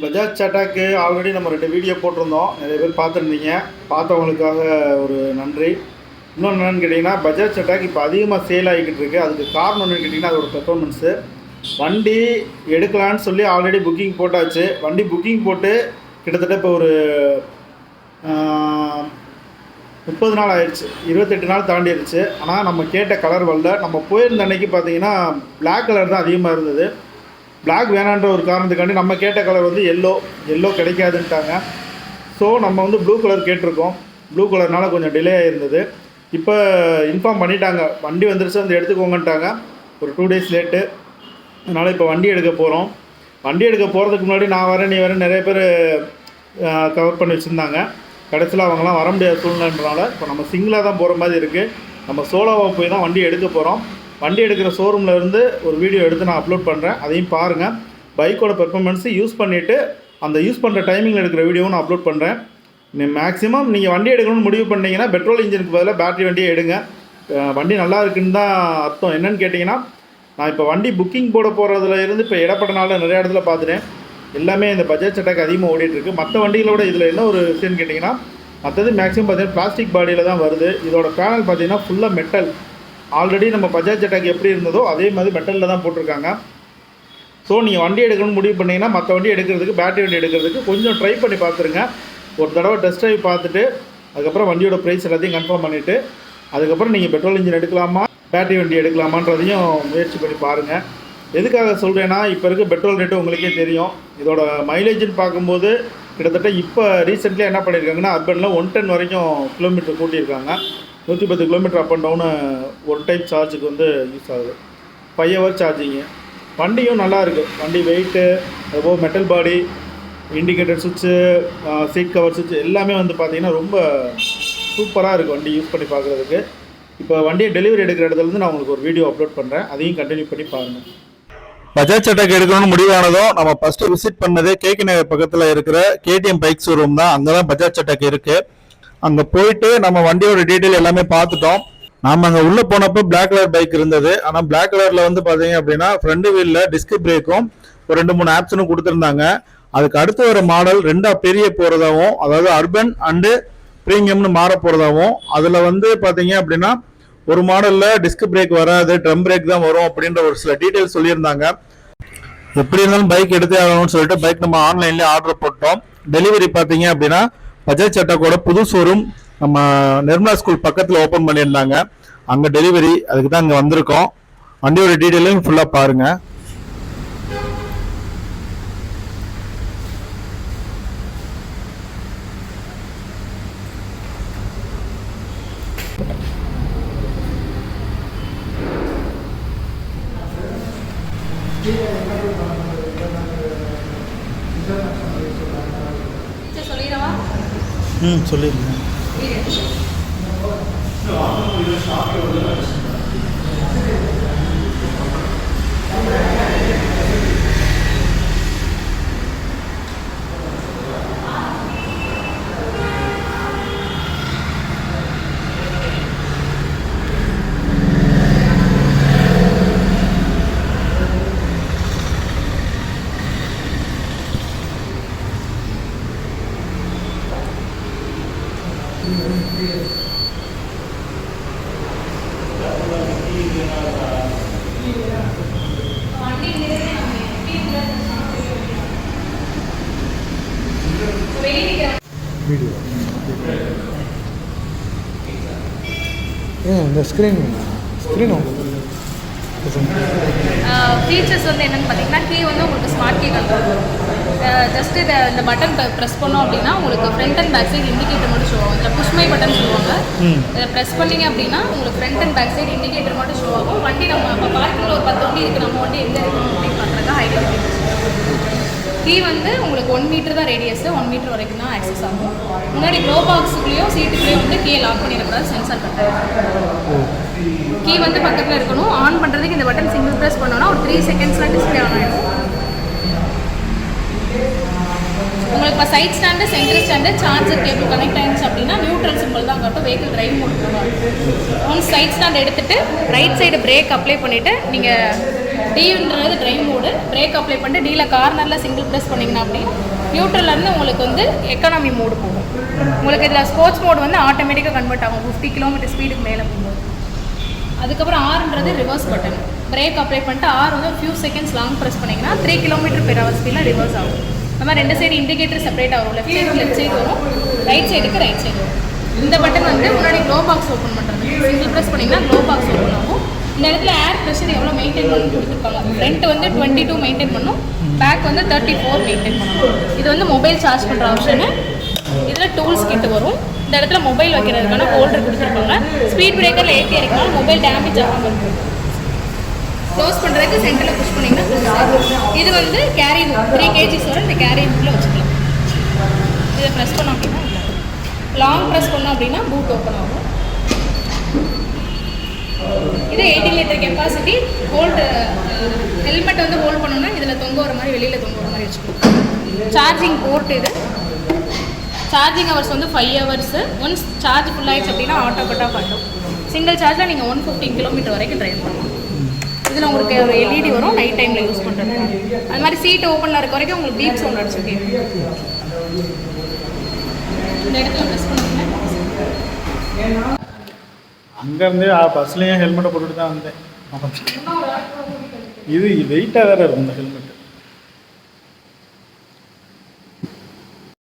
Bajaj சட்டாக்கு already நம்ம 2 video போட்டிருந்தோம். நிறைய பேர் பார்த்துருந்தீங்க. பார்த்தவங்களுக்காக ஒரு நன்றி. இன்னொன்று என்னென்னு கேட்டிங்கன்னா, பஜாஜ் சட்டாக் இப்போ அதிகமாக சேல் ஆகிக்கிட்டு இருக்குது. அதுக்கு காரணம் என்னென்னு கேட்டிங்கன்னா, அதோட பெர்ஃபார்மன்ஸு. வண்டி எடுக்கலான்னு சொல்லி ஆல்ரெடி புக்கிங் போட்டாச்சு. வண்டி புக்கிங் போட்டு கிட்டத்தட்ட இப்போ ஒரு 30 நாள் ஆயிடுச்சு, 28 நாள் தாண்டிடுச்சு. ஆனால் நம்ம கேட்ட கலர் வரல. நம்ம போயிருந்த அன்றைக்கி பார்த்தீங்கன்னா பிளாக் கலர் தான் அதிகமாக இருந்தது. பிளாக் வேணான்ற ஒரு காரணத்துக்காண்டி நம்ம கேட்ட கலர் வந்து எல்லோ கிடைக்காதுன்ட்டாங்க. ஸோ நம்ம வந்து ப்ளூ கலர் கேட்டிருக்கோம். ப்ளூ கலர்னால கொஞ்சம் டிலே ஆகிருந்தது. இப்போ இன்ஃபார்ம் பண்ணிட்டாங்க, வண்டி வந்துருச்சு வந்து எடுத்துக்கோங்கன்ட்டாங்க. ஒரு 2 டேஸ் லேட்டு. அதனால் இப்போ வண்டி எடுக்க போகிறோம். வண்டி எடுக்க போகிறதுக்கு முன்னாடி நான் வரேன், நீ வரேன் நிறைய பேர் கவர் பண்ணி வச்சுருந்தாங்க. கடைசியில் அவங்களாம் வர முடியாத சூழ்நிலைன்றனால இப்போ நம்ம சிங்கிளாக தான் போகிற மாதிரி இருக்குது. நம்ம சோலோவாக போய் தான் வண்டி எடுக்க போகிறோம். வண்டி எடுக்கிற ஷோரூமில் இருந்து ஒரு வீடியோ எடுத்து நான் அப்லோட் பண்ணுறேன், அதையும் பாருங்கள். பைக்கோட பெர்ஃபார்மன்ஸு யூஸ் பண்ணிவிட்டு அந்த யூஸ் பண்ணுற டைமிங்கில் எடுக்கிற வீடியோவும் நான் அப்லோட் பண்ணுறேன். மேக்ஸிமம் நீங்கள் வண்டி எடுக்கணும்னு முடிவு பண்ணிங்கன்னா பெட்ரோல் இன்ஜினுக்கு பதிலாக பேட்டரி வண்டியை எடுங்க. வண்டி நல்லா இருக்குன்னு தான் அர்த்தம். என்னென்னு கேட்டிங்கன்னா, நான் இப்போ வண்டி புக்கிங் போட போகிறதுல இருந்து இப்போ இடப்பட்டனால நிறைய இடத்துல பார்த்துட்டேன். எல்லாமே இந்த பஜாஜ் சட்டாக் அதிகமாக ஓடிட்டுருக்கு. மற்ற வண்டிகளோட இதில் என்ன ஒரு விஷயம்னு கேட்டிங்கன்னா, மற்றது மேக்ஸிமம் பார்த்தீங்கன்னா பிளாஸ்டிக் பாடியில் தான் வருது. இதோட பேனல் பார்த்தீங்கன்னா ஃபுல்லாக மெட்டல். ஆல்ரெடி நம்ம பஜாஜ் சட்டாக் எப்படி இருந்ததோ அதே மாதிரி மெட்டலில் தான் போட்டிருக்காங்க. ஸோ நீங்கள் வண்டி எடுக்கணும்னு முடிவு பண்ணிங்கன்னா மற்ற வண்டி எடுக்கிறதுக்கு, பேட்டரி வண்டி எடுக்கிறதுக்கு கொஞ்சம் ட்ரை பண்ணி பார்த்துருங்க. ஒரு தடவை டெஸ்ட் ட்ரைவ் பார்த்துட்டு அதுக்கப்புறம் வண்டியோட ப்ரைஸ் எல்லாத்தையும் கன்ஃபார்ம் பண்ணிவிட்டு அதுக்கப்புறம் நீங்கள் பெட்ரோல் இன்ஜின் எடுக்கலாமா பேட்டரி வண்டி எடுக்கலாமான்றதையும் முயற்சி பண்ணி பாருங்கள். எதுக்காக சொல்கிறேன்னா, இப்போ இருக்க பெட்ரோல் ரேட்டு உங்களுக்கே தெரியும். இதோட மைலேஜ்னு பார்க்கும்போது கிட்டத்தட்ட இப்போ ரீசெண்ட்லியாக என்ன பண்ணியிருக்காங்கன்னா, அர்பனில் 110 வரைக்கும் கிலோமீட்டர் கூட்டியிருக்காங்க. 110 கிலோமீட்டர் அப் அண்ட் டவுனு ஒரு டைப் சார்ஜுக்கு வந்து யூஸ் ஆகுது. 5 ஹவர் சார்ஜிங்கு. வண்டியும் நல்லா இருக்குது. வண்டி வெயிட்டு, அதுபோல் மெட்டல் பாடி, இண்டிகேட்டர் சுவிட்சு, சீட் கவர் சுவிட்சு எல்லாமே வந்து பார்த்திங்கன்னா ரொம்ப சூப்பராக இருக்குது வண்டி யூஸ் பண்ணி பார்க்குறதுக்கு. இப்போ வண்டியை டெலிவரி எடுக்கிற இடத்துலேருந்து நான் உங்களுக்கு ஒரு வீடியோ அப்லோட் பண்ணுறேன், அதையும் கண்டினியூ பண்ணி பாருங்கள். பஜாஜ் சட்டாக் எடுக்கணும்னு முடிவானதும் நம்ம ஃபஸ்ட்டு விசிட் பண்ணது கேகே நகர் பக்கத்தில் இருக்கிற கேடிஎம் பைக் ஷோரூம் தான். அங்கே தான் பஜாஜ் சட்டாக் இருக்குது. அங்கே போயிட்டு நம்ம வண்டியோட டீட்டெயில் எல்லாமே பார்த்துட்டோம். நாம் அங்கே உள்ளே போனப்போ பிளாக் கலர் பைக் இருந்தது. ஆனால் பிளாக் கலரில் வந்து பார்த்தீங்க அப்படின்னா ஃப்ரண்ட் வீலில் டிஸ்க் பிரேக்கும் ஒரு 2-3 ஆப்ஷனும் கொடுத்துருந்தாங்க. அதுக்கு அடுத்து ஒரு மாடல் 2 பெரிய போகிறதாகவும், அதாவது அர்பன் அண்டு ப்ரீமியம்னு மாற போகிறதாகவும், அதில் வந்து பார்த்தீங்க அப்படின்னா ஒரு மாடலில் டிஸ்க் பிரேக் வராது, ட்ரம் பிரேக் தான் வரும் அப்படின்ற ஒரு சில டீட்டெயில்ஸ் சொல்லியிருந்தாங்க. எப்படி இருந்தாலும் பைக் எடுத்தே ஆகணும்னு சொல்லிட்டு பைக் நம்ம ஆன்லைன்லேயே ஆர்டர் போட்டோம். டெலிவரி பார்த்தீங்க அப்படின்னா பஜாஜ் சட்டாக்கோட புது ஷோரூம் நம்ம நிர்மலா ஸ்கூல் பக்கத்தில் ஓப்பன் பண்ணியிருந்தாங்க. அங்கே டெலிவரி, அதுக்கு தான் அங்கே வந்திருக்கோம். வண்டியோட டீட்டெயிலையும் ஃபுல்லாக பாருங்கள். சொல்லிடுங்க. இந்த ஸ்க்ரீன் ஃபீச்சர்ஸ் வந்து என்னென்னு பார்த்தீங்கன்னா, கீ வந்து உங்களுக்கு ஸ்மார்ட் கீ வந்துடும். ஜஸ்ட்டு இந்த பட்டன் ப்ரெஸ் பண்ணோம் அப்படின்னா உங்களுக்கு front and back side indicator மட்டும் ஷோ ஆகும். இதில் புஷ்மை பட்டன் சொல்லுவாங்க. இதை ப்ரெஸ் பண்ணிங்க அப்படின்னா உங்களுக்கு front and back side indicator மட்டும் ஷோ ஆகும். வண்டி நம்ம இப்போ பார்க்கிங்கில் ஒரு 10 வண்டி இருக்குது, நம்ம வண்டி எங்கே இருக்கணும் அப்படின்னு பார்க்குறதுக்கு ஐடென்டிஃபிகேஷன். கீ வந்து உங்களுக்கு 1 மீட்டர் தான் ரேடியஸ், 1 மீட்டர் வரைக்கும் தான் ஆக்சஸ் ஆகும். முன்னாடி க்ளோ பாக்ஸுக்குள்ளேயும் சீட்டுக்குள்ளேயும் வந்து கீயை லாக் பண்ணிடக்கூடாது, சென்சார் கட்டாயம். கீ வந்து பக்கத்தில் இருக்கணும். ஆன் பண்ணுறதுக்கு இந்த பட்டன் சிங்கிள் ப்ரெஸ் பண்ணோன்னா ஒரு 3 செகண்ட்ஸில் டிஸ்பிளே ஆன் ஆகிடும். உங்களுக்கு இப்போ side stand, centre stand, charger cable connect ஆகிடுச்சு அப்படின்னா நியூட்ரல் சிம்பிள் தான் காட்டும். வெஹிக்கிள் டிரைவ் மோட் போடுவாங்க. ஒன்ஸ் சைட் ஸ்டாண்ட் எடுத்துகிட்டு ரைட் சைடு பிரேக் அப்ளை பண்ணிவிட்டு நீங்கள் டீன்றது டிரைவ் மோடு. பிரேக் அப்ளை பண்ணிட்டு டீயில் கார்னரில் சிங்கிள் ப்ரெஸ் பண்ணிங்கன்னா அப்படி நியூட்ரல்லேருந்து உங்களுக்கு வந்து எக்கானமி மோடு போகும். உங்களுக்கு இதில் ஸ்போர்ட்ஸ் மோடு வந்து ஆட்டோமேட்டிக்காக கன்வெர்ட் ஆகும் 50 கிலோமீட்டர் ஸ்பீடுக்கு மேலே போகும்போது. அதுக்கப்புறம் ஆர்ன்றது ரிவர்ஸ் பட்டன். பிரேக் அப்ளை பண்ணிட்டு ஆர் வந்து ஃபியூ செகண்ட்ஸ் லாங் ப்ரெஸ் பண்ணிங்கன்னா 3 km/h ஸ்பீடில் ரிவர்ஸ் ஆகும். அந்த மாதிரி 2 சைடு இண்டிகேட்டர் செப்பரேட்டாக வரும். லெஃப்ட் சைடு வரும், ரைட் சைடுக்கு ரைட் சைடு வரும். இந்த பட்டன் வந்து முன்னாடி க்ளோ பாக்ஸ் ஓப்பன் பண்ணுறது. சிங்கிள் ப்ரெஸ் பண்ணிங்கன்னா க்ளோ பாக்ஸ் ஓப்பன் ஆகும். இந்த இடத்துல ஏர் ப்ரெஷர் எவ்வளோ மெயின்டைன் பண்ணி கொடுத்துருப்பாங்க. ஃப்ரண்ட் வந்து 22 மெயின்டைன் பண்ணும், பேக் வந்து 34 மெயின்டைன் பண்ணும். இது வந்து மொபைல் சார்ஜ் பண்ணுற ஆப்ஷனு. இதில் டூல்ஸ் கிட்ட வரும். இந்த இடத்துல மொபைல் வைக்கிறதுக்கான ஹோல்டர் கொடுத்துருப்பாங்க. ஸ்பீட் பிரேக்கரில் ஏற்றி இறக்கினாலும் மொபைல் டேமேஜ் ஆகாமல் இருக்கும். க்ளோஸ் பண்ணுறதுக்கு சென்டரில் புஷ் பண்ணிங்கன்னா இது வந்து கேரி புக் 3 kg வரை இந்த கேரி புக்கில் வச்சுக்கலாம். இதை ப்ரெஸ் பண்ணோம் அப்படின்னா லாங் ப்ரெஸ் பண்ணோம் அப்படின்னா பூட் ஓப்பன் ஆகும். இது 18 லிட்டர் கெப்பாசிட்டி. ஹோல்டு ஹெல்மெட் வந்து ஹோல்ட் பண்ணோன்னா இதில் தொங்க வர மாதிரி வெளியில் தொங்க வர மாதிரி வச்சுக்கணும். சார்ஜிங் போர்ட் இது. சார்ஜிங் ஹவர்ஸ் வந்து 5 hours. ஒன்ஸ் சார்ஜ் ஃபுல் ஆகிடுச்சு அப்படின்னா ஆட்டோ கட் ஆஃப் ஆகிடும். சிங்கிள் சார்ஜில் நீங்கள் 115 km வரைக்கும் ட்ரைவ் பண்ணலாம். இதில் உங்களுக்கு ஒரு எல்இடி வரும் நைட் டைமில் யூஸ் பண்ணுறது. அது மாதிரி சீட் ஓப்பனில் இருக்க வரைக்கும் உங்களுக்கு பீப் சவுண்ட் அடிச்சுக்கேன். இந்த இடத்துல ப்ரெஸ் பண்ணுங்க. அங்கேருந்து பஸ்லேயும் ஹெல்மெட்டை போட்டுட்டு தான் வந்தேன். இது வெயிட்டாக வேறு இருக்கும் இந்த ஹெல்மெட்.